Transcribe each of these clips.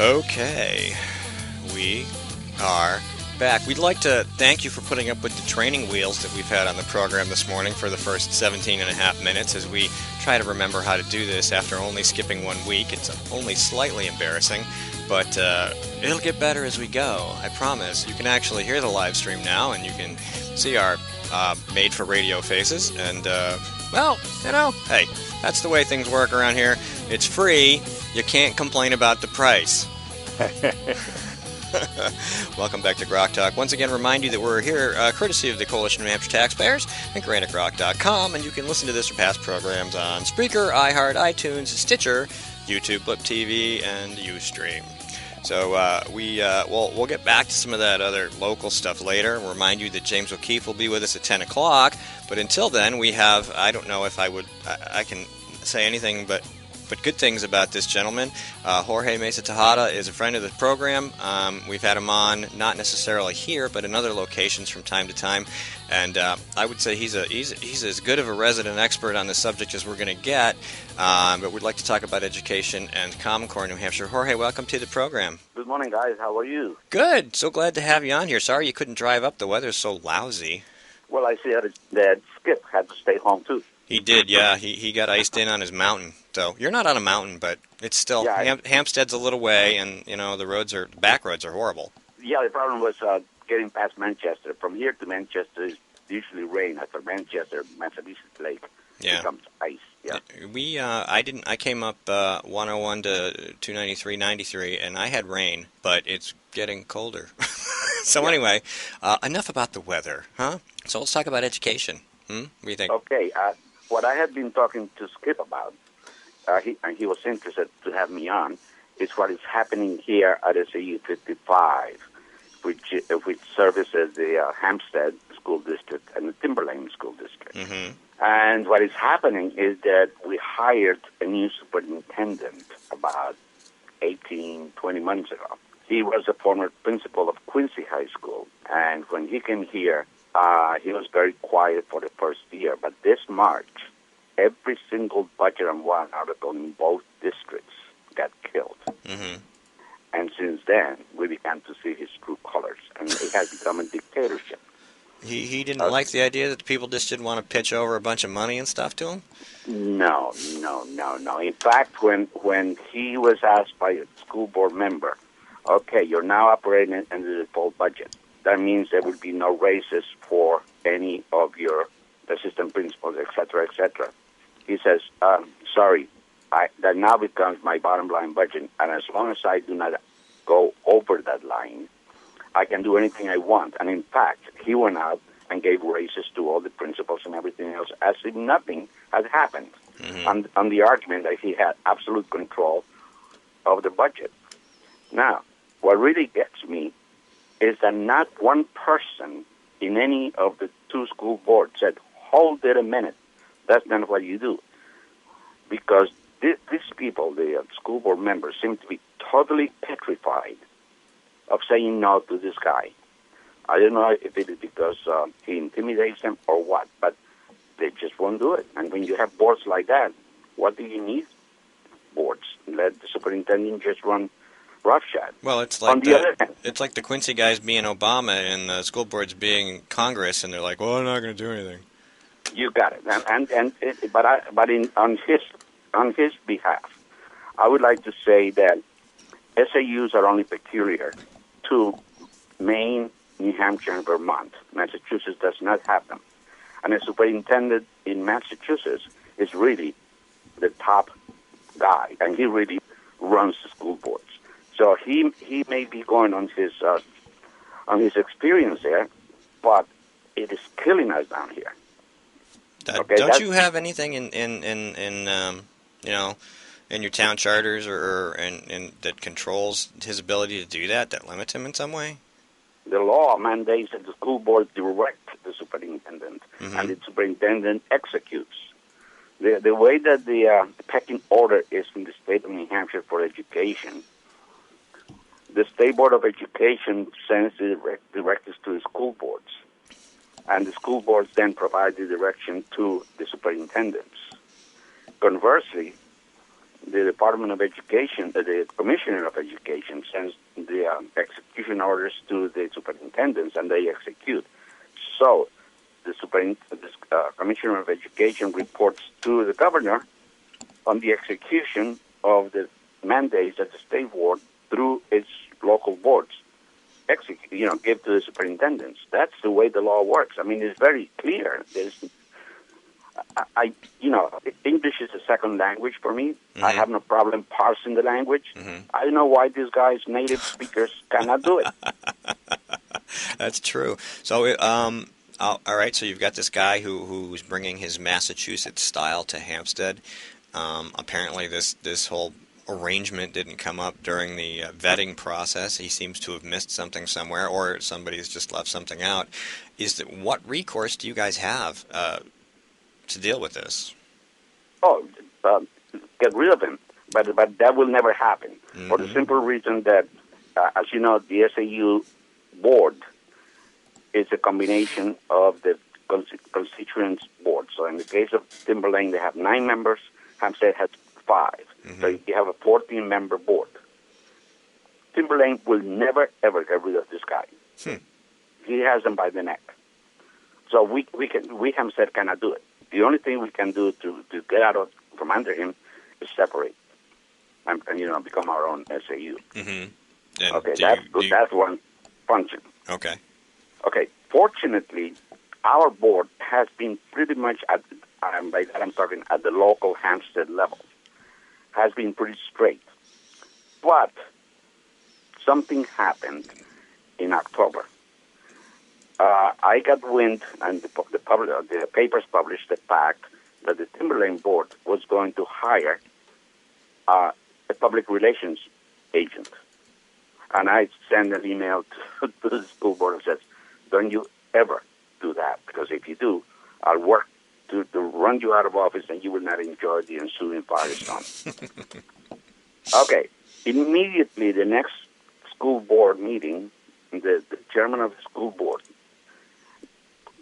Okay, we are back. We'd like to thank you for putting up with the training wheels that we've had on the program this morning for the first 17 and a half minutes as we try to remember how to do this after only skipping 1 week. It's only slightly embarrassing, but it'll get better as we go, I promise. You can actually hear the live stream now, and you can see our made-for-radio faces, and, well, you know, hey, that's the way things work around here. It's free. You can't complain about the price. Welcome back to GrokTALK. Once again, remind you that we're here courtesy of the Coalition of New Hampshire Taxpayers and GrokTALK.com, and you can listen to this or past programs on Spreaker, iHeart, iTunes, Stitcher, YouTube, Blip TV, and Ustream. So we'll get back to some of that other local stuff later. We'll remind you that James O'Keefe will be with us at 10 o'clock. But until then, we have, I don't know if I can say anything but good things about this gentleman. Jorge Mesa-Tejada is a friend of the program. We've had him on, not necessarily here, but in other locations from time to time. And I would say he's as good of a resident expert on the subject as we're going to get. But we'd like to talk about education and Common Core in New Hampshire. Jorge, welcome to the program. Good morning, guys. How are you? Good. So glad to have you on here. Sorry you couldn't drive up. The weather's so lousy. Well, I see that Skip had to stay home, too. He did, yeah. He got iced in on his mountain. So you're not on a mountain, but it's still Hampstead's a little way, and you know the back roads are horrible. Yeah, the problem was getting past Manchester. From here to Manchester is usually rain. After Manchester, Massachusetts Lake becomes ice. Yeah. I came up 101 to 293, 93, and I had rain, but it's getting colder. So anyway, enough about the weather, huh? So let's talk about education. What do you think? Okay. What I had been talking to Skip about, he was interested to have me on, is what is happening here at SAU 55, which services the Hampstead School District and the Timberlane School District. Mm-hmm. And what is happening is that we hired a new superintendent about 18, 20 months ago. He was a former principal of Quincy High School, and when he came here, he was very quiet for the first year, but this March, every single budget and warrant article in both districts got killed. Mm-hmm. And since then, we began to see his true colors, and it has become a dictatorship. He didn't like the idea that the people just didn't want to pitch over a bunch of money and stuff to him? No. In fact, when he was asked by a school board member, okay, you're now operating under the full budget, that means there will be no raises for any of your assistant principals, etc., etc. He says, sorry, that now becomes my bottom line budget, and as long as I do not go over that line, I can do anything I want. And in fact, he went out and gave raises to all the principals and everything else as if nothing had happened, on the argument that he had absolute control of the budget. Now, what really gets me is that not one person in any of the two school boards said, hold it a minute, that's not what you do. Because these people, the school board members, seem to be totally petrified of saying no to this guy. I don't know if it is because he intimidates them or what, but they just won't do it. And when you have boards like that, what do you need boards? Let the superintendent just run roughshod. Well, it's like the Quincy guys being Obama and the school boards being Congress, and they're like, well, I'm not going to do anything. You got it. On his behalf, I would like to say that SAUs are only peculiar to Maine, New Hampshire, and Vermont. Massachusetts does not have them. And a superintendent in Massachusetts is really the top guy, and he really runs the school boards. So he may be going on his experience there, but it is killing us down here. Don't you have anything in your town charters or that controls his ability to do that limits him in some way? The law mandates that the school board direct the superintendent, and the superintendent executes. The way that the pecking order is in the state of New Hampshire for education, the State Board of Education sends the directives to the school boards, and the school boards then provide the direction to the superintendents. Conversely, the Department of Education, the Commissioner of Education, sends the execution orders to the superintendents, and they execute. So the Commissioner of Education reports to the governor on the execution of the mandates that the state board through its local boards give to the superintendents. That's the way the law works. I mean, it's very clear. English is a second language for me. Mm-hmm. I have no problem parsing the language. Mm-hmm. I don't know why these guys, native speakers, cannot do it. That's true. So, all right. So you've got this guy who's bringing his Massachusetts style to Hampstead. Apparently, this whole arrangement didn't come up during the vetting process. He seems to have missed something somewhere, or somebody's just left something out. What recourse do you guys have to deal with this? Get rid of him. But that will never happen, mm-hmm. for the simple reason that, as you know, the SAU board is a combination of the constituents board. So in the case of Timberlane, they have 9 members. Hampstead has 5. Mm-hmm. So you have a 14-member board. Timberlane will never, ever get rid of this guy. He has them by the neck. So we Hampstead cannot do it. The only thing we can do to get out from under him is separate and become our own SAU. Mm-hmm. Okay, that's one function. Okay. Fortunately, our board has been pretty much by that I'm talking at the local Hampstead level, has been pretty straight. But something happened in October. I got wind, and the papers published the fact that the Timberlane board was going to hire a public relations agent. And I sent an email to the school board and said, don't you ever do that, because if you do, I'll work to run you out of office and you will not enjoy the ensuing firestorm. Okay. Immediately, the next school board meeting, the chairman of the school board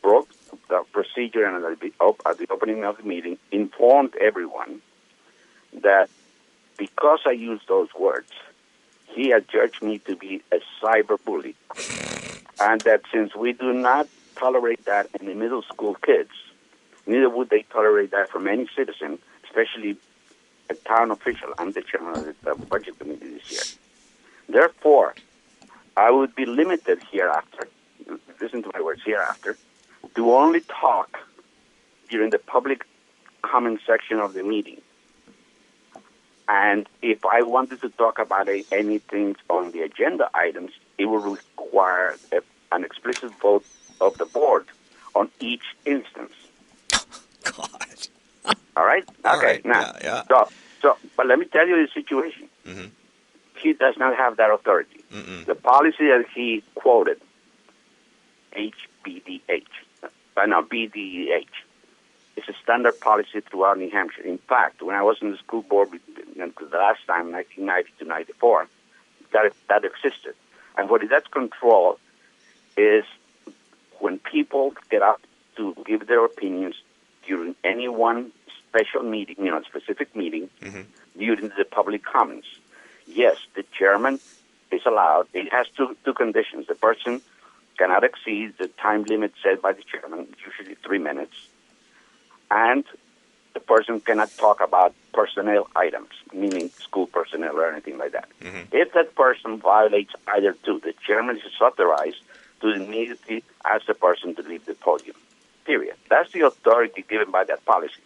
broke the procedure and at the opening of the meeting informed everyone that because I used those words, he had judged me to be a cyber bully, and that since we do not tolerate that in the middle school kids, neither would they tolerate that from any citizen, especially a town official. I'm the chairman of the budget committee this year. Therefore, I would be limited hereafter, listen to my words, hereafter, to only talk during the public comment section of the meeting. And if I wanted to talk about anything on the agenda items, it would require an explicit vote of the board on each instance. God. All right? All okay. Right. Now, yeah. But let me tell you the situation. Mm-hmm. He does not have that authority. Mm-mm. The policy that he quoted, BDEH, it's a standard policy throughout New Hampshire. In fact, when I was in the school board the last time, 1990 to 94, that existed. And what it does control is when people get up to give their opinions during any one special meeting, specific meeting, mm-hmm. during the public comments. Yes, the chairman is allowed. It has two conditions. The person cannot exceed the time limit set by the chairman, usually 3 minutes, and the person cannot talk about personnel items, meaning school personnel or anything like that. Mm-hmm. If that person violates either two, the chairman is authorized to immediately ask the person to leave the podium, period. That's the authority given by that policy.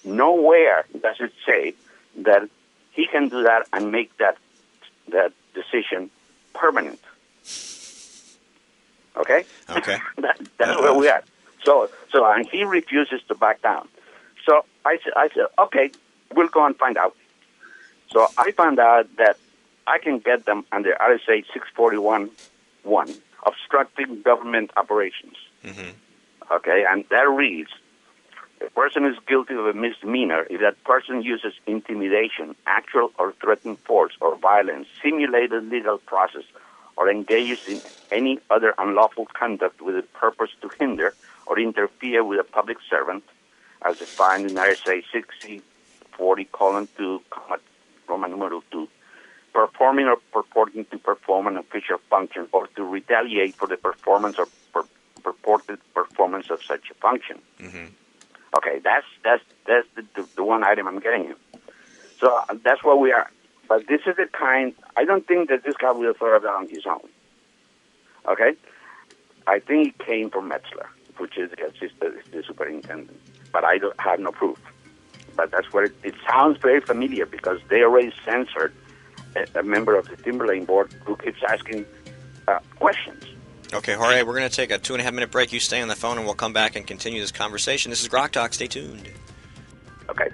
Nowhere does it say that he can do that and make that decision permanent. Okay? Okay. That's where we are. So and he refuses to back down. So I said, okay, we'll go and find out. So I found out that I can get them under RSA 641-1, obstructing government operations. Mm-hmm. Okay, and that reads, a person is guilty of a misdemeanor if that person uses intimidation, actual or threatened force or violence, simulated legal process, or engages in any other unlawful conduct with a purpose to hinder or interfere with a public servant, as defined in RSA 40:2, Roman numeral 2, performing or purporting to perform an official function or to retaliate for the performance or purported performance of such a function. Mm-hmm. Okay, that's the one item I'm getting you. So that's where we are. But this is the kind, I don't think that this guy will have thought of that on his own. Okay? I think it came from Metzler, which is the superintendent. But I don't have no proof. But that's where it sounds very familiar because they already censored a member of the Timberlane board who keeps asking questions. Okay, Jorge, we're going to take a 2.5-minute break. You stay on the phone, and we'll come back and continue this conversation. This is GrokTALK. Stay tuned. Okay.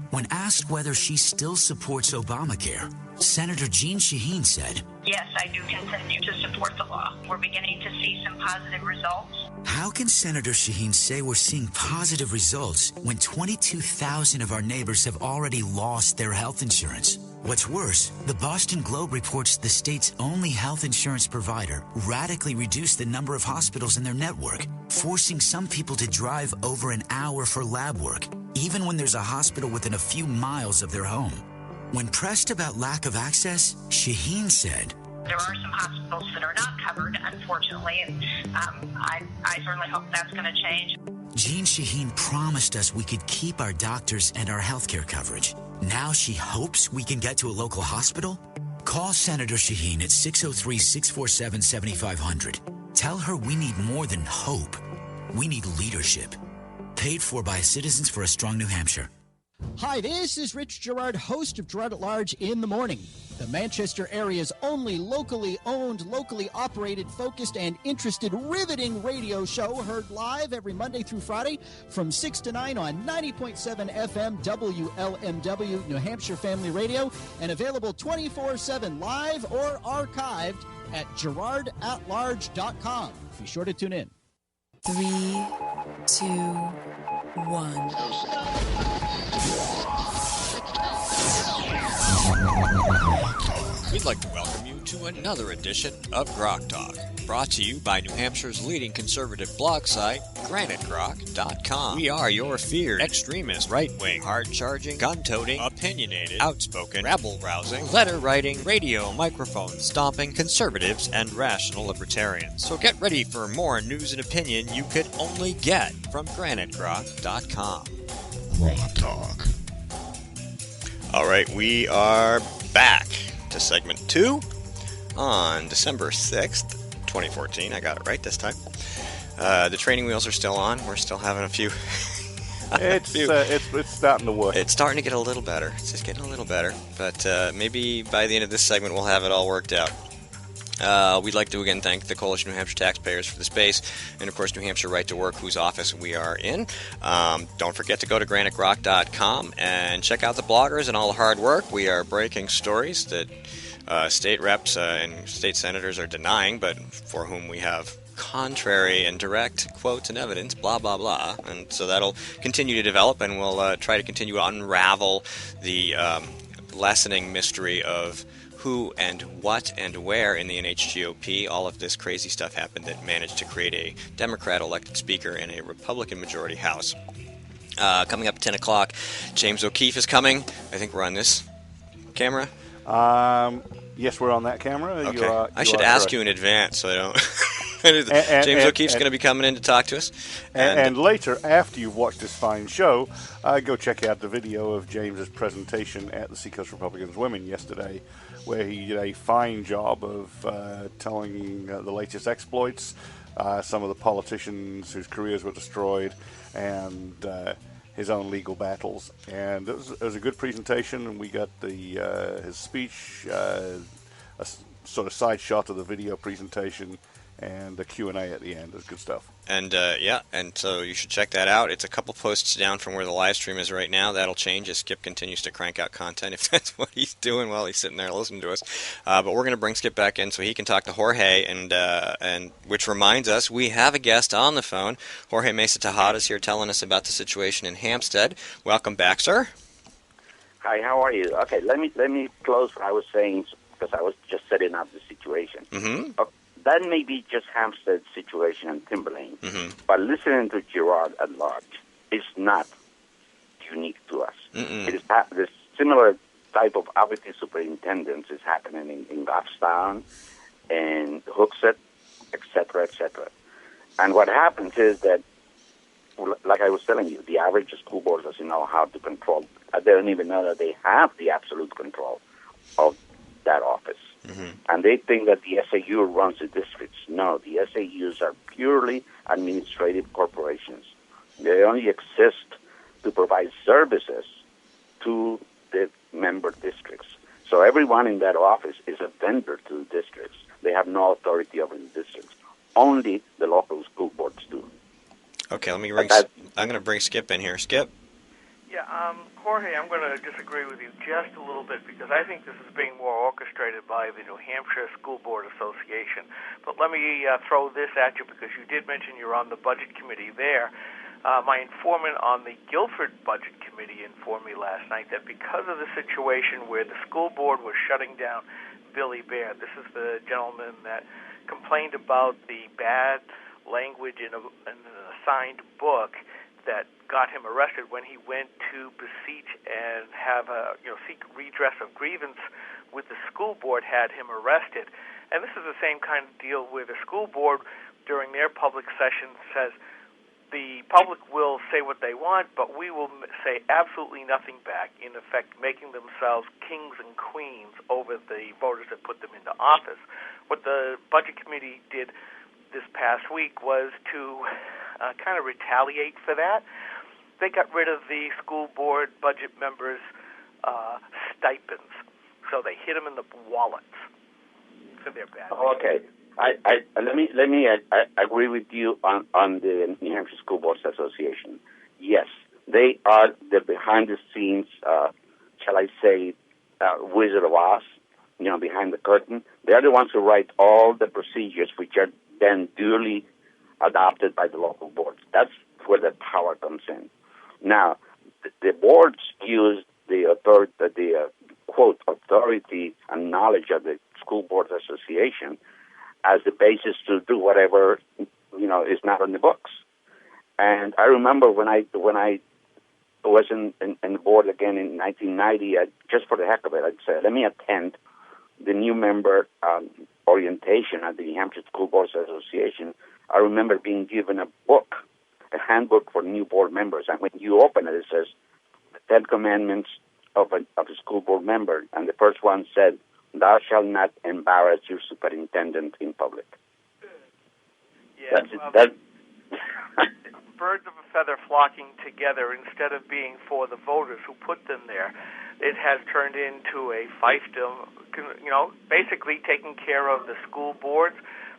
When asked whether she still supports Obamacare, Senator Jeanne Shaheen said, "Yes, I do continue to support the law. We're beginning to see some positive results." How can Senator Shaheen say we're seeing positive results when 22,000 of our neighbors have already lost their health insurance? What's worse, the Boston Globe reports the state's only health insurance provider radically reduced the number of hospitals in their network, forcing some people to drive over an hour for lab work, even when there's a hospital within a few miles of their home. When pressed about lack of access, Shaheen said, "There are some hospitals that are not covered, unfortunately, and I certainly hope that's going to change." Jeanne Shaheen promised us we could keep our doctors and our healthcare coverage. Now she hopes we can get to a local hospital? Call Senator Shaheen at 603-647-7500. Tell her we need more than hope. We need leadership. Paid for by Citizens for a Strong New Hampshire. Hi, this is Rich Gerard, host of Gerard at Large in the Morning, the Manchester area's only locally owned, locally operated, focused, and interested, riveting radio show, heard live every Monday through Friday from 6 to 9 on 90.7 FM WLMW, New Hampshire Family Radio, and available 24/7 live or archived at GerardAtLarge.com. Be sure to tune in. 3, 2, 1. We'd like to welcome you to another edition of GrokTALK, brought to you by New Hampshire's leading conservative blog site, GrokTALK.com. We are your feared, extremist, right-wing, hard-charging, gun-toting, opinionated, outspoken, rabble-rousing, letter-writing, radio microphone stomping conservatives and rational libertarians. So get ready for more news and opinion you could only get from GrokTALK.com. GrokTALK. All right, we are back to segment 2 on December 6th, 2014. I got it right this time. The training wheels are still on. We're still having a few. It's starting to work. It's starting to get a little better. It's just getting a little better. But maybe by the end of this segment, we'll have it all worked out. We'd like to again thank the Coalition of New Hampshire Taxpayers for the space, and of course New Hampshire Right to Work, whose office we are in. Don't forget to go to GraniteGrok.com and check out the bloggers and all the hard work. We are breaking stories that state reps and state senators are denying, but for whom we have contrary and direct quotes and evidence, blah, blah, blah. And so that'll continue to develop, and we'll try to continue to unravel the lessening mystery of who and what and where in the NHGOP all of this crazy stuff happened that managed to create a Democrat-elected speaker in a Republican-majority House. Coming up at 10 o'clock, James O'Keefe is coming. I think we're on this camera. Yes, we're on that camera. Okay. I should ask you in advance so I don't... James O'Keefe's going to be coming in to talk to us. And later, after you've watched this fine show, go check out the video of James's presentation at the Seacoast Republicans Women yesterday, where he did a fine job of telling the latest exploits, some of the politicians whose careers were destroyed, and his own legal battles. And it was a good presentation, and we got his speech, a sort of side shot of the video presentation, and the Q&A at the end. It was good stuff. And and so you should check that out. It's a couple posts down from where the live stream is right now. That'll change as Skip continues to crank out content, if that's what he's doing while he's sitting there listening to us. But we're going to bring Skip back in so he can talk to Jorge, and which reminds us, we have a guest on the phone. Jorge Mesa-Tejada is here telling us about the situation in Hampstead. Welcome back, sir. Hi, how are you? Okay, let me close what I was saying because I was just setting up the situation. Mm-hmm. that may be just Hampstead's situation in Timberlane, Mm-hmm. but listening to Girard at large is not unique to us. Mm-mm. It is this similar type of office superintendents is happening in Goffstown and Hooksett, etc., etc. And what happens is that, like I was telling you, the average school board doesn't know how to control. They don't even know that they have the absolute control of that office. Mm-hmm. And they think that the SAU runs the districts. No, the SAUs are purely administrative corporations. They only exist to provide services to the member districts. So everyone in that office is a vendor to the districts. They have no authority over the districts. Only the local school boards do. Okay, I'm going to bring Skip in here. Skip? Yeah, Jorge, I'm going to disagree with you just a little bit because I think this is being more orchestrated by the New Hampshire School Board Association. But let me throw this at you because you did mention you're on the budget committee there. My informant on the Guilford Budget Committee informed me last night that because of the situation where the school board was shutting down Billy Bear, this is the gentleman that complained about the bad language in an assigned book that got him arrested when he went to beseech and have seek redress of grievance with the school board, had him arrested. And this is the same kind of deal where the school board during their public session says the public will say what they want, but we will say absolutely nothing back, in effect making themselves kings and queens over the voters that put them into office. What the budget committee did this past week was to kind of retaliate for that. They got rid of the school board budget members' stipends, so they hit them in the wallets for their bad. Okay, let me agree with you on the New Hampshire School Boards Association. Yes, they are the behind the scenes, shall I say, Wizard of Oz. Behind the curtain. They are the ones who write all the procedures, which are then duly adopted by the local boards. That's where the power comes in. Now, the boards use the authority, quote, authority and knowledge of the School Boards Association as the basis to do whatever, is not on the books. And I remember when I was in the board again in 1990, just for the heck of it, I'd say, let me attend the new member orientation at the New Hampshire School Boards Association. I remember being given a book, a handbook for new board members, and when you open it, it says the 10 Commandments of a school board member, and the first one said, "Thou shalt not embarrass your superintendent in public." Yeah, That's birds of a feather flocking together instead of being for the voters who put them there. It has turned into a fiefdom, basically taking care of the school boards,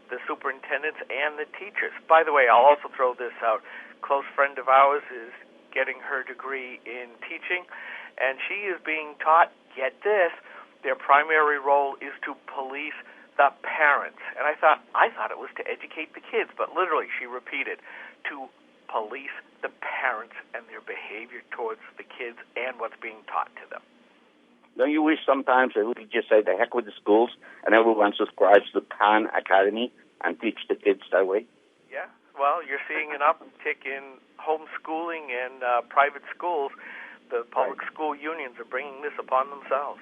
the superintendents, and the teachers. By the way, I'll also throw this out. A close friend of ours is getting her degree in teaching, and she is being taught, get this, their primary role is to police the parents. And I thought it was to educate the kids, but literally she repeated, to police the parents and their behavior towards the kids and what's being taught to them. Don't you wish sometimes that we could just say the heck with the schools and everyone subscribes to Khan Academy and teach the kids that way? Yeah, well, you're seeing an uptick in homeschooling and private schools. The public school unions are bringing this upon themselves.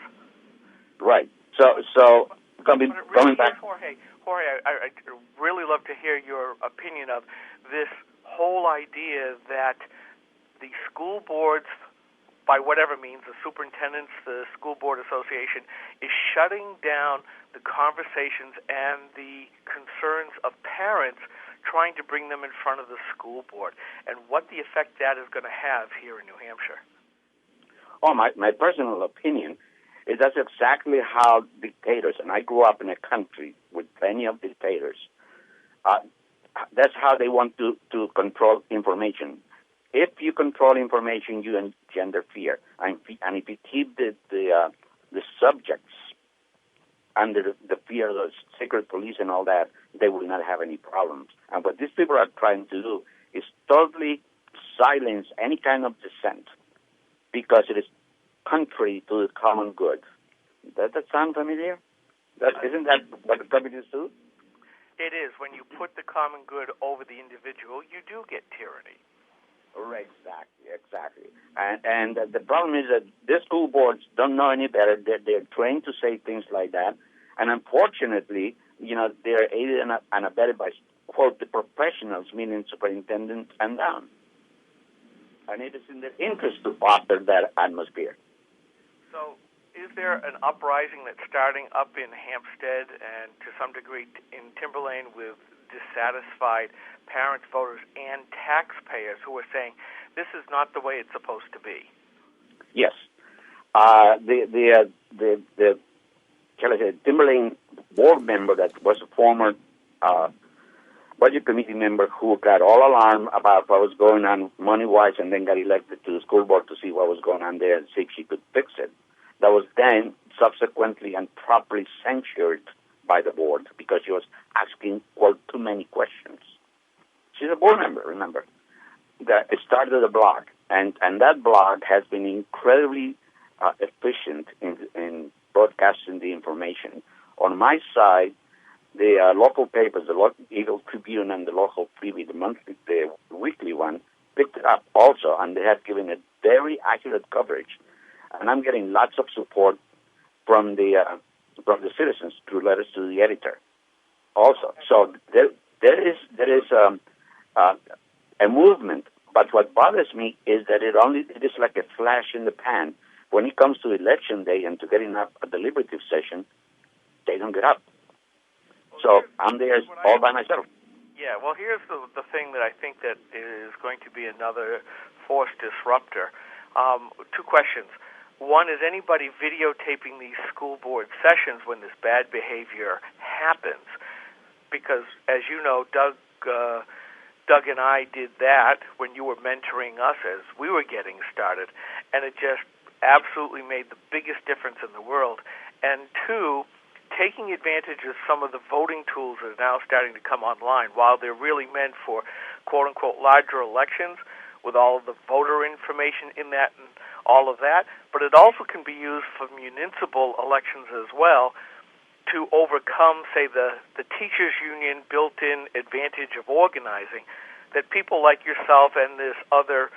Right. So coming back. Jorge, I really love to hear your opinion of this whole idea that the school boards, by whatever means, the superintendents, the school board association, is shutting down the conversations and the concerns of parents, trying to bring them in front of the school board, and what the effect that is going to have here in New Hampshire. Oh, my personal opinion is that's exactly how dictators, and I grew up in a country with plenty of dictators, that's how they want to control information. If you control information, you engender fear. And if you keep the subjects under the fear of the secret police and all that, they will not have any problems. And what these people are trying to do is totally silence any kind of dissent because it is contrary to the common good. Does that sound familiar? Isn't that what the communists do? It is. When you put the common good over the individual, you do get tyranny. Exactly. And the problem is that the school boards don't know any better. They're trained to say things like that. And unfortunately, they're aided and abetted by, quote, the professionals, meaning superintendents and down. And it is in their interest to foster that atmosphere. So is there an uprising that's starting up in Hampstead and to some degree in Timberlane with dissatisfied parents, voters, and taxpayers who are saying this is not the way it's supposed to be? Yes. The Timberlane board member that was a former budget committee member who got all alarmed about what was going on money-wise and then got elected to the school board to see what was going on there and see if she could fix it. That was then subsequently and properly censured by the board because she was asking, quote, too many questions. She's a board member, remember. It started a blog, and that blog has been incredibly efficient in broadcasting the information. On my side, the local papers, the Eagle Tribune and the local Freebie, the weekly one, picked it up also, and they have given it very accurate coverage. And I'm getting lots of support from the citizens through letters to the editor. Also, so there is a movement. But what bothers me is that it is like a flash in the pan. When it comes to election day and to getting up a deliberative session, they don't get up. So I'm there all by myself. Yeah, well, here's the thing that I think that is going to be another force disruptor. Two questions. One, is anybody videotaping these school board sessions when this bad behavior happens? Because, as you know, Doug and I did that when you were mentoring us as we were getting started, and it just absolutely made the biggest difference in the world. And two, taking advantage of some of the voting tools that are now starting to come online, while they're really meant for quote-unquote larger elections with all of the voter information in that and all of that, but it also can be used for municipal elections as well to overcome, say, the teachers' union built-in advantage of organizing, that people like yourself and this other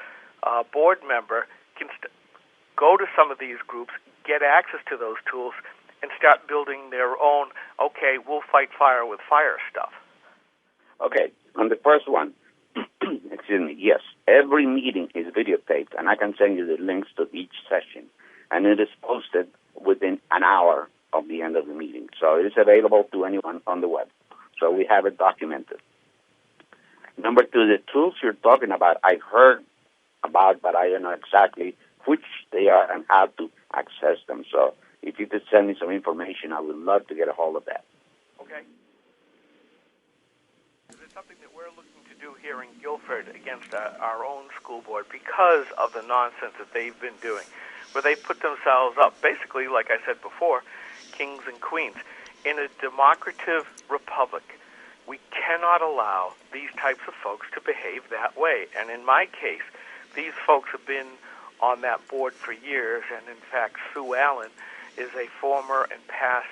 board member can go to some of these groups, get access to those tools, and start building their own, okay, we'll fight fire with fire stuff. Okay, on the first one, excuse me, yes, every meeting is videotaped, and I can send you the links to each session, and it is posted within an hour of the end of the meeting. So it is available to anyone on the web. So we have it documented. Number two, the tools you're talking about, I heard about, but I don't know exactly which they are and how to access them. So if you could send me some information, I would love to get a hold of that. Okay. It's something that we're looking to do here in Guilford against our own school board because of the nonsense that they've been doing, where they put themselves up, basically, like I said before, kings and queens. In a democratic republic, we cannot allow these types of folks to behave that way. And in my case, these folks have been on that board for years, and in fact, Sue Allen is a former and past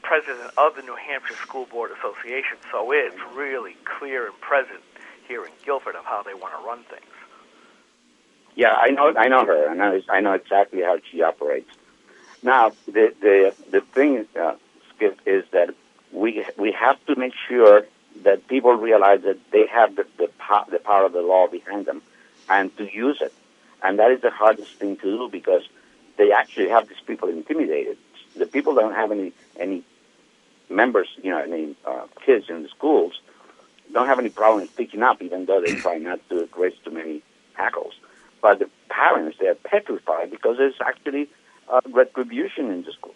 president of the New Hampshire School Board Association, so it's really clear and present here in Guilford of how they want to run things. Yeah, I know her, and I know exactly how she operates. Now, the thing, Skip, is that we have to make sure that people realize that they have the power of the law behind them, and to use it. And that is the hardest thing to do because they actually have these people intimidated. The people don't have any members, any kids in the schools, don't have any problem speaking up, even though they try not to raise too many hackles. But the parents, they're petrified because there's actually retribution in the school.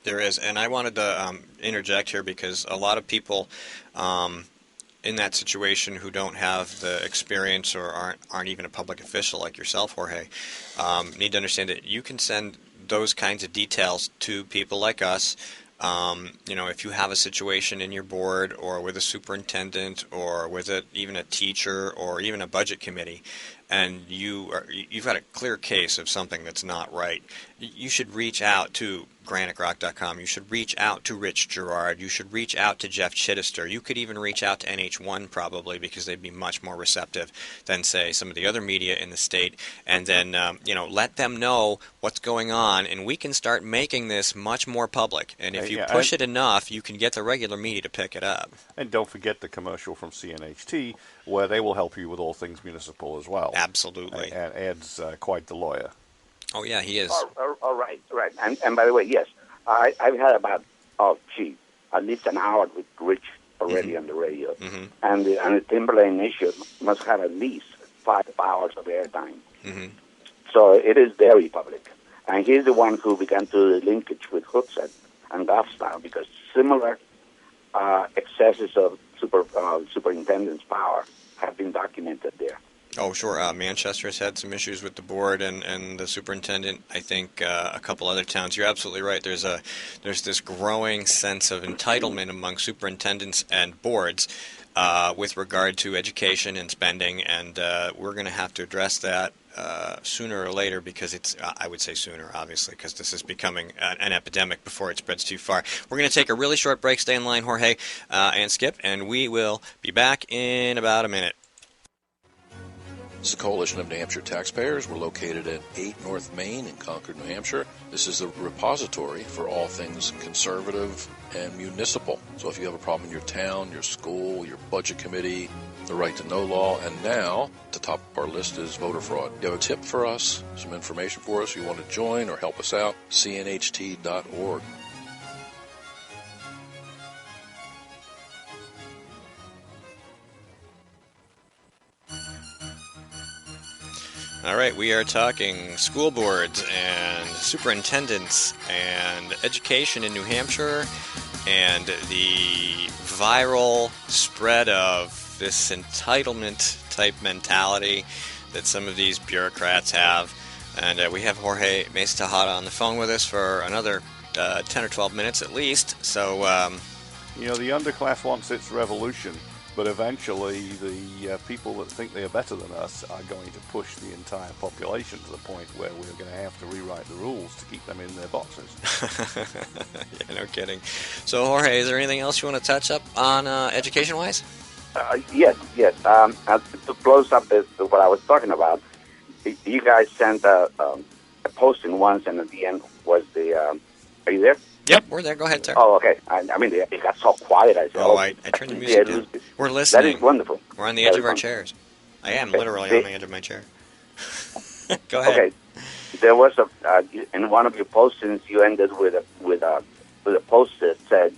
There is, and I wanted to interject here because a lot of people in that situation who don't have the experience or aren't even a public official like yourself, Jorge, need to understand that you can send those kinds of details to people like us. If you have a situation in your board or with a superintendent or with even a teacher or even a budget committee, and you've got a clear case of something that's not right, You should reach out to GrokTALK.com. You should reach out to Rich Girard. You should reach out to Jeff Chittister. You could even reach out to NH1 probably, because they'd be much more receptive than, say, some of the other media in the state. And then, let them know what's going on, and we can start making this much more public. And if you push it enough, you can get the regular media to pick it up. And don't forget the commercial from CNHT, where they will help you with all things municipal as well. Absolutely. And Ed's quite the lawyer. Oh, yeah, he is. All right. And by the way, yes, I've had about, at least an hour with Rich already on the radio. Mm-hmm. And the Timberlane issue must have at least 5 hours of airtime. Mm-hmm. So it is very public. And he's the one who began to do the linkage with Hooksett and Goffstown, because similar excesses of superintendent's power have been documented there. Oh, sure. Manchester has had some issues with the board and the superintendent. I think a couple other towns. You're absolutely right. There's this growing sense of entitlement among superintendents and boards with regard to education and spending, and we're going to have to address that sooner or later, because it's, I would say sooner, obviously, because this is becoming an epidemic before it spreads too far. We're going to take a really short break. Stay in line, Jorge and Skip, and we will be back in about a minute. This is the Coalition of New Hampshire Taxpayers. We're located at 8 North Main in Concord, New Hampshire. This is a repository for all things conservative and municipal. So if you have a problem in your town, your school, your budget committee, the right to know law, and now, at the top of our list is voter fraud. You have a tip for us, some information for us, you want to join or help us out, cnht.org. All right, we are talking school boards and superintendents and education in New Hampshire and the viral spread of this entitlement-type mentality that some of these bureaucrats have. And we have Jorge Mesa-Tejada on the phone with us for another 10 or 12 minutes at least. So, the underclass wants its revolution. But eventually, the people that think they are better than us are going to push the entire population to the point where we're going to have to rewrite the rules to keep them in their boxes. Yeah, no kidding. So, Jorge, is there anything else you want to touch up on education-wise? Yes. To close up what I was talking about, you guys sent a posting once, and at the end was the... are you there? Yep, we're there. Go ahead, sir. Oh, okay. I mean, it got so quiet. I said, I turned the music down. We're listening. That is wonderful. We're on the edge of our chairs. I am literally on the edge of my chair. Go ahead. Okay. There was in one of your postings, you ended with a post that said,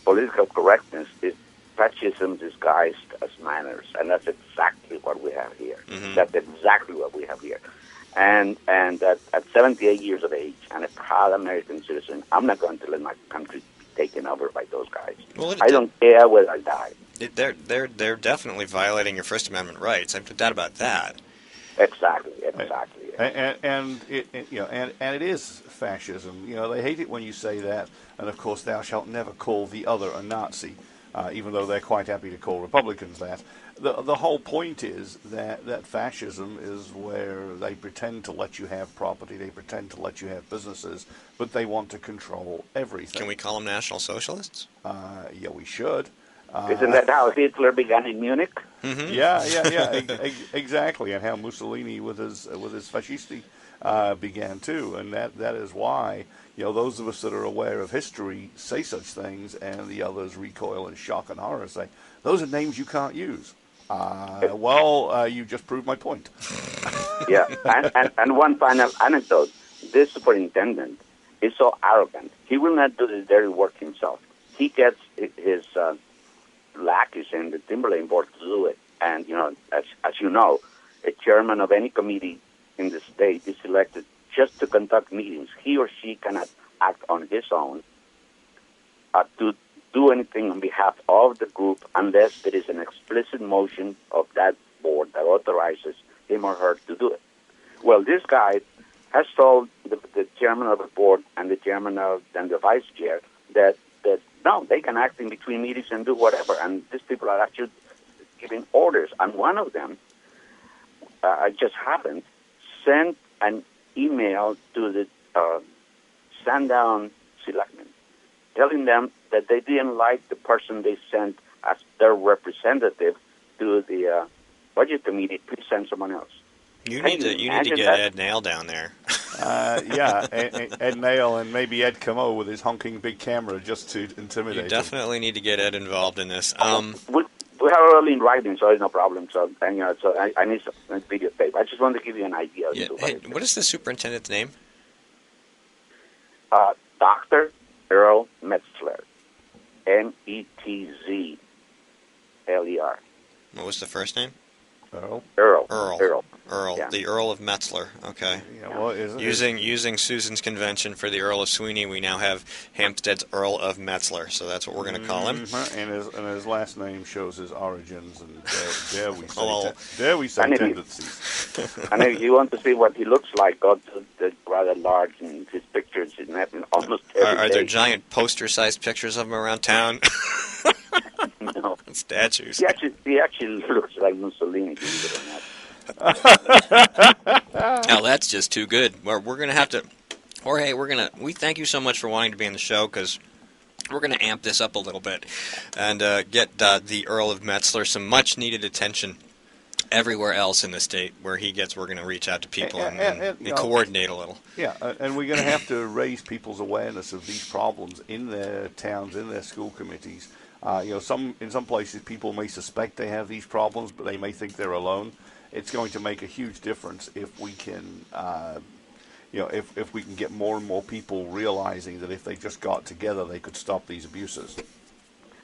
"Political correctness is fascism disguised as manners," and that's exactly what we have here. Mm-hmm. That's exactly what we have here. And at 78 years of age and a proud American citizen, I'm not going to let my country be taken over by those guys. Well, I don't care whether I die. They're definitely violating your First Amendment rights. I've no doubt about that. Exactly. And it is fascism. They hate it when you say that. And of course, thou shalt never call the other a Nazi, even though they're quite happy to call Republicans that. The whole point is that fascism is where they pretend to let you have property, they pretend to let you have businesses, but they want to control everything. Can we call them National Socialists? Yeah, we should. Isn't that how Hitler began in Munich? Mm-hmm. Yeah, exactly, and how Mussolini with his fascisti began too, and that is why those of us that are aware of history say such things, and the others recoil in shock and horror, say those are names you can't use. You just proved my point. Yeah, and one final anecdote. This superintendent is so arrogant. He will not do the dirty work himself. He gets his lackeys in the Timberlane board to do it. And, as you know, a chairman of any committee in the state is elected just to conduct meetings. He or she cannot act on his own to do anything on behalf of the group unless there is an explicit motion of that board that authorizes him or her to do it. Well, this guy has told the chairman of the board and the chairman and the vice chair that no, they can act in between meetings and do whatever, and these people are actually giving orders. And one of them, I just happened, sent an email to the stand down selectmen, telling them that they didn't like the person they sent as their representative to the budget committee. Please send someone else. You need to get Ed Nail down there. Yeah, Ed Nail and maybe Ed Camo with his honking big camera just to intimidate You definitely need to get Ed involved in this. We have it all in writing, so it's no problem. So, and, so I need some videotape. I just wanted to give you an idea. Yeah. Hey, what is the superintendent's name? Dr. Earl Metzler. Metzler. What was the first name? Earl. Yeah. The Earl of Metzler. Okay. Yeah, well, using Susan's convention for the Earl of Sweeney, we now have Hampstead's Earl of Metzler. So that's what we're going to call him. And his last name shows his origins, and dare we say tendencies. And if you want to see what he looks like, go to the rather large and his pictures in almost every Are there giant poster-sized pictures of him around town? No. Statues. He actually looks like Mussolini, believe it or not. Now that's just too good. We're going to have to, Jorge. We thank you so much for wanting to be on the show, because we're going to amp this up a little bit and get the Earl of Metzler some much needed attention everywhere else in the state where he gets. We're going to reach out to people and coordinate a little. Yeah, and we're going to have to raise people's awareness of these problems in their towns, in their school committees. In some places people may suspect they have these problems, but they may think they're alone. It's going to make a huge difference if we can, if we can get more and more people realizing that if they just got together, they could stop these abuses.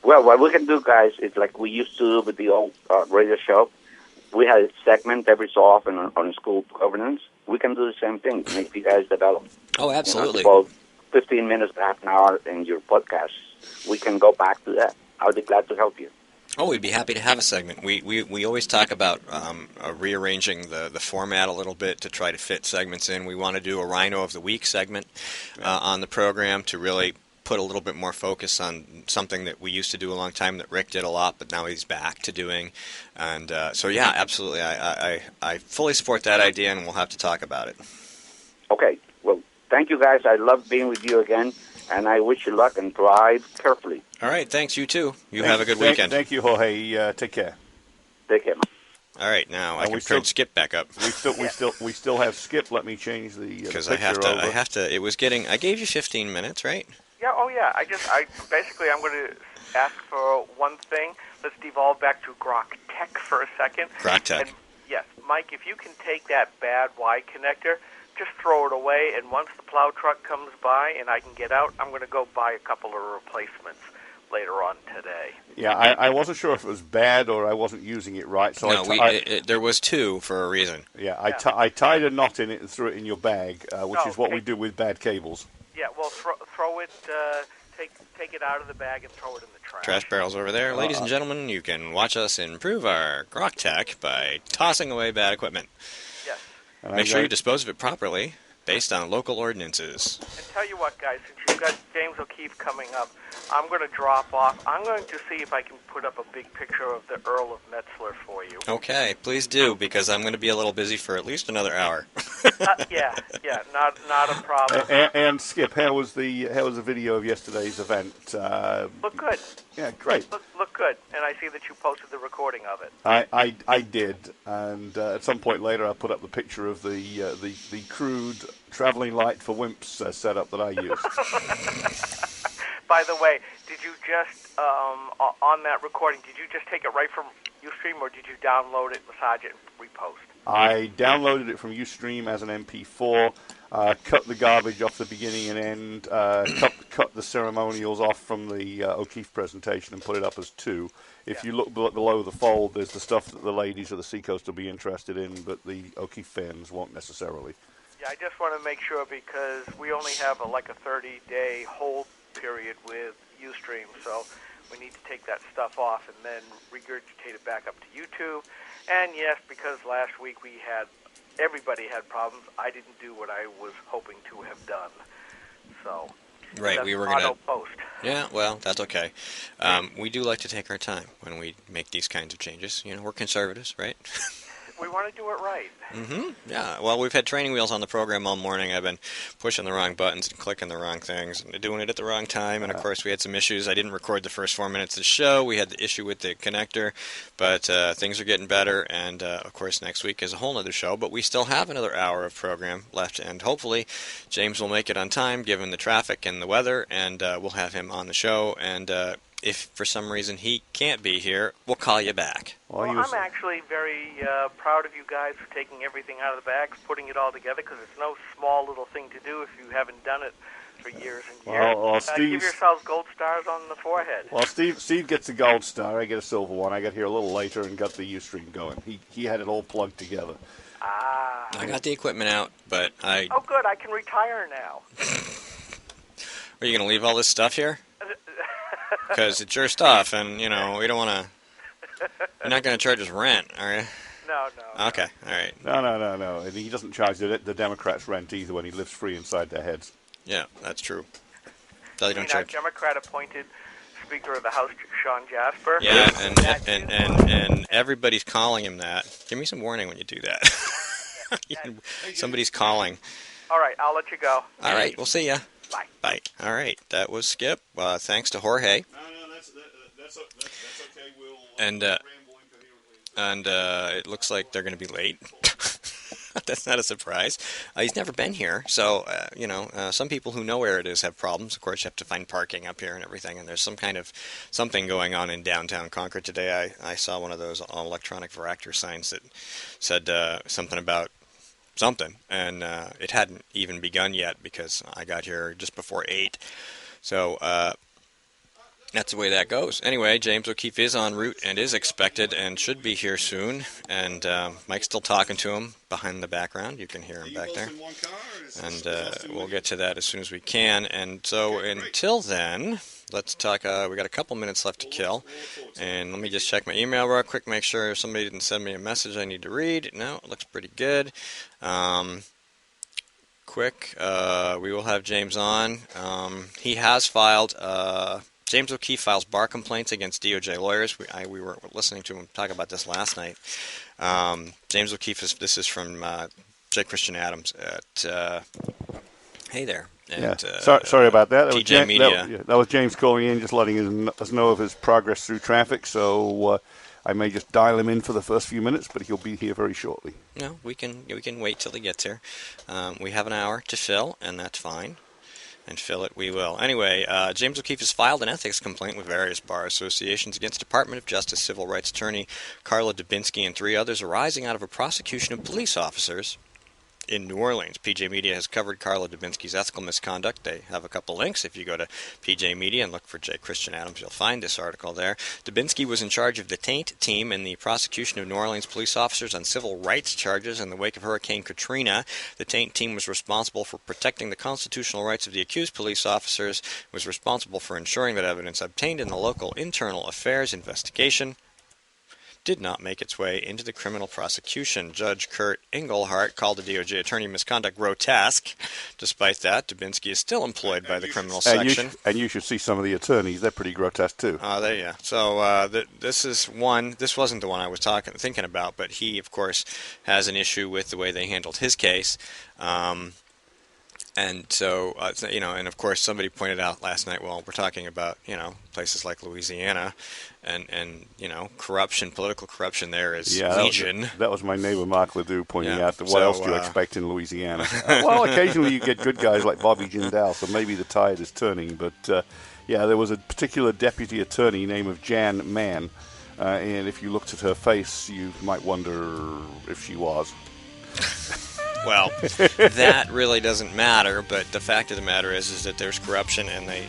Well, what we can do, guys, is like we used to do with the old radio show. We had a segment every so often on school governance. We can do the same thing to make you guys develop. Oh, absolutely. About 15 minutes, half an hour in your podcast. We can go back to that. I'll be glad to help you. Oh, we'd be happy to have a segment. We always talk about rearranging the format a little bit to try to fit segments in. We want to do a Rhino of the Week segment on the program to really put a little bit more focus on something that we used to do a long time that Rick did a lot, but now he's back to doing. And so, yeah, absolutely. I fully support that idea, and we'll have to talk about it. Okay. Well, thank you, guys. I love being with you again, and I wish you luck and drive carefully. All right, thanks. You too. Have a good weekend. Thank you, Jorge. Take care. Take care. All right, now I can turn Skip back up. We still have Skip. Let me change the because I have to. It was getting. I gave you 15 minutes, right? Yeah. Oh, yeah. I'm going to ask for one thing. Let's devolve back to GrokTAK for a second. GrokTAK. And yes, Mike, if you can take that bad Y connector, just throw it away, and once the plow truck comes by and I can get out, I'm going to go buy a couple of replacements later on today. Yeah, I wasn't sure if it was bad or I wasn't using it right. So there was two for a reason. Yeah, I tied a knot in it and threw it in your bag, which is what we do with bad cables. Yeah, well, throw it, take it out of the bag and throw it in the trash. Trash barrels over there. Ladies and gentlemen, you can watch us improve our GrokTAK by tossing away bad equipment. Yes. Make sure you dispose of it properly based on local ordinances. And tell you what, guys, since you've got James O'Keefe coming up, I'm going to drop off. I'm going to see if I can put up a big picture of the Earl of Metzler for you. Okay, please do, because I'm going to be a little busy for at least another hour. Yeah, not a problem. And Skip, how was the video of yesterday's event? Look good. Yeah, great. Look good, and I see that you posted the recording of it. I did, and at some point later I put up the picture of the crude traveling light for wimps setup that I used. By the way, did you just, on that recording, did you just take it right from Ustream, or did you download it, massage it, and repost? I downloaded it from Ustream as an MP4, cut the garbage off the beginning and end, cut the ceremonials off from the O'Keefe presentation and put it up as 2. If you look below the fold, there's the stuff that the ladies of the Seacoast will be interested in, but the O'Keefe fans won't necessarily. Yeah, I just want to make sure, because we only have a 30-day hold period with Ustream, so we need to take that stuff off and then regurgitate it back up to YouTube. And yes, because last week everybody had problems, I didn't do what I was hoping to have done. So right, we were going to post. Yeah, well, that's okay. We do like to take our time when we make these kinds of changes. We're conservatives, right? We want to do it right. Yeah. Well, we've had training wheels on the program all morning. I've been pushing the wrong buttons and clicking the wrong things and doing it at the wrong time. And, of course, we had some issues. I didn't record the first 4 minutes of the show. We had the issue with the connector. But things are getting better. And, of course, next week is a whole other show. But we still have another hour of program left. And hopefully James will make it on time, given the traffic and the weather. And we'll have him on the show. And if for some reason he can't be here, we'll call you back. Well, I'm actually very proud of you guys for taking everything out of the bags, putting it all together, because it's no small little thing to do if you haven't done it for years and years. Give yourselves gold stars on the forehead. Well, Steve gets a gold star. I get a silver one. I got here a little later and got the Ustream going. He had it all plugged together. I got the equipment out, but I... Oh, good. I can retire now. Are you going to leave all this stuff here? Because it's your stuff, and, you know, we don't want to... You're not going to charge us rent, are you? No. Okay, all right. No. And he doesn't charge the Democrats rent either when he lives free inside their heads. Yeah, that's true. They don't Our charge. Democrat-appointed Speaker of the House, Sean Jasper. Yeah, and everybody's calling him that. Give me some warning when you do that. Somebody's calling. All right, I'll let you go. All right, we'll see ya. Bye. Bye. All right, that was Skip. Thanks to Jorge. No, that's okay. We'll and it looks like they're going to be late. That's not a surprise. He's never been here, so some people who know where it is have problems. Of course, you have to find parking up here and everything. And there's something going on in downtown Concord today. I saw one of those electronic Varactor signs that said something about something, and it hadn't even begun yet because I got here just before 8. So that's the way that goes. Anyway, James O'Keefe is en route and is expected and should be here soon. And Mike's still talking to him behind the background. You can hear him back there. And we'll get to that as soon as we can. And so until then, let's talk. We got a couple minutes left to kill. And let me just check my email real quick, make sure somebody didn't send me a message I need to read. No, it looks pretty good. We will have James on. He has filed... James O'Keefe files bar complaints against DOJ lawyers. We were listening to him talk about this last night. James O'Keefe, this is from J. Christian Adams at, hey there. At, sorry about that. That PJ Media. That was James calling in, just letting us know of his progress through traffic. So I may just dial him in for the first few minutes, but he'll be here very shortly. No, we can wait till he gets here. We have an hour to fill, and that's fine. And fill it we will. Anyway, James O'Keefe has filed an ethics complaint with various bar associations against Department of Justice civil rights attorney Carla Dubinsky and 3 others arising out of a prosecution of police officers in New Orleans. PJ Media has covered Carla Dubinsky's ethical misconduct. They have a couple links. If you go to PJ Media and look for J. Christian Adams, you'll find this article there. Dubinsky was in charge of the Taint team in the prosecution of New Orleans police officers on civil rights charges in the wake of Hurricane Katrina. The Taint team was responsible for protecting the constitutional rights of the accused police officers, was responsible for ensuring that evidence obtained in the local internal affairs investigation did not make its way into the criminal prosecution. Judge Kurt Engelhardt called the DOJ attorney misconduct grotesque. Despite that, Dubinsky is still employed by the criminal section. And you should see some of the attorneys. They're pretty grotesque, too. There you go. So this is one. This wasn't the one I was thinking about, but he, of course, has an issue with the way they handled his case. And so, and of course, somebody pointed out last night, well, we're talking about, places like Louisiana and corruption, political corruption there is legion. That was my neighbor, Mark Ledoux, pointing out that what else do you expect in Louisiana? Well, occasionally you get good guys like Bobby Jindal, so maybe the tide is turning. But, there was a particular deputy attorney named Jan Mann, and if you looked at her face, you might wonder if she was. Well, that really doesn't matter, but the fact of the matter is that there's corruption and they,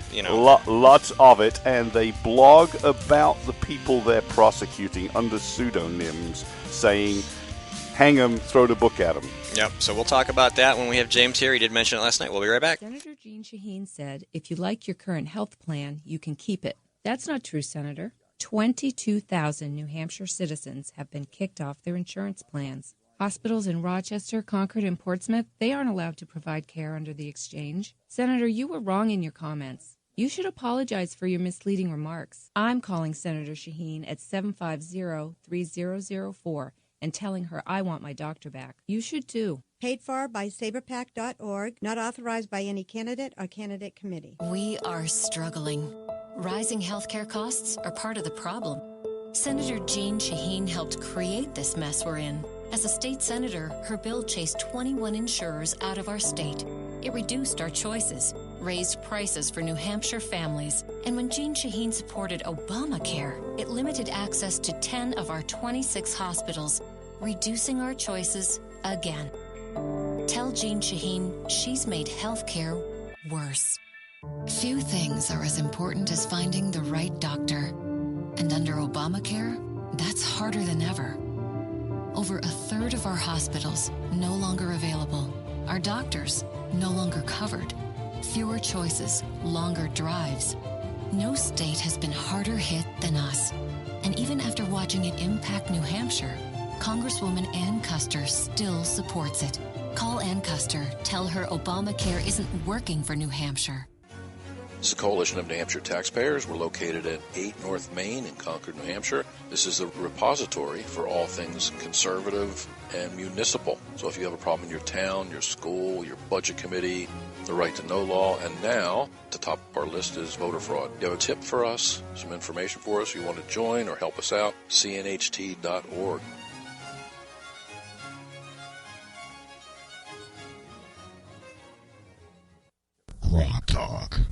Lots of it, and they blog about the people they're prosecuting under pseudonyms, saying, hang them, throw the book at them. Yep, so we'll talk about that when we have James here. He did mention it last night. We'll be right back. Senator Jeanne Shaheen said, if you like your current health plan, you can keep it. That's not true, Senator. 22,000 New Hampshire citizens have been kicked off their insurance plans. Hospitals in Rochester, Concord, and Portsmouth, they aren't allowed to provide care under the exchange. Senator, you were wrong in your comments. You should apologize for your misleading remarks. I'm calling Senator Shaheen at 750-3004. and telling her I want my doctor back. You should too. Paid for by saberpac.org, not authorized by any candidate or candidate committee. We are struggling. Rising healthcare costs are part of the problem. Senator Jeanne Shaheen helped create this mess we're in. As a state senator, her bill chased 21 insurers out of our state. It reduced our choices, raised prices for New Hampshire families, and when Jeanne Shaheen supported Obamacare, it limited access to 10 of our 26 hospitals, reducing our choices again. Tell Jeanne Shaheen she's made healthcare worse. Few things are as important as finding the right doctor. And under Obamacare, that's harder than ever. Over a third of our hospitals no longer available. Our doctors no longer covered. Fewer choices, longer drives. No state has been harder hit than us. And even after watching it impact New Hampshire, Congresswoman Ann Custer still supports it. Call Ann Custer. Tell her Obamacare isn't working for New Hampshire. This is the Coalition of New Hampshire Taxpayers. We're located at 8 North Main in Concord, New Hampshire. This is the repository for all things conservative and municipal. So if you have a problem in your town, your school, your budget committee, the right to know law, and now the top of our list is voter fraud. You have a tip for us, some information for us, you want to join or help us out, cnht.org. GrokTALK.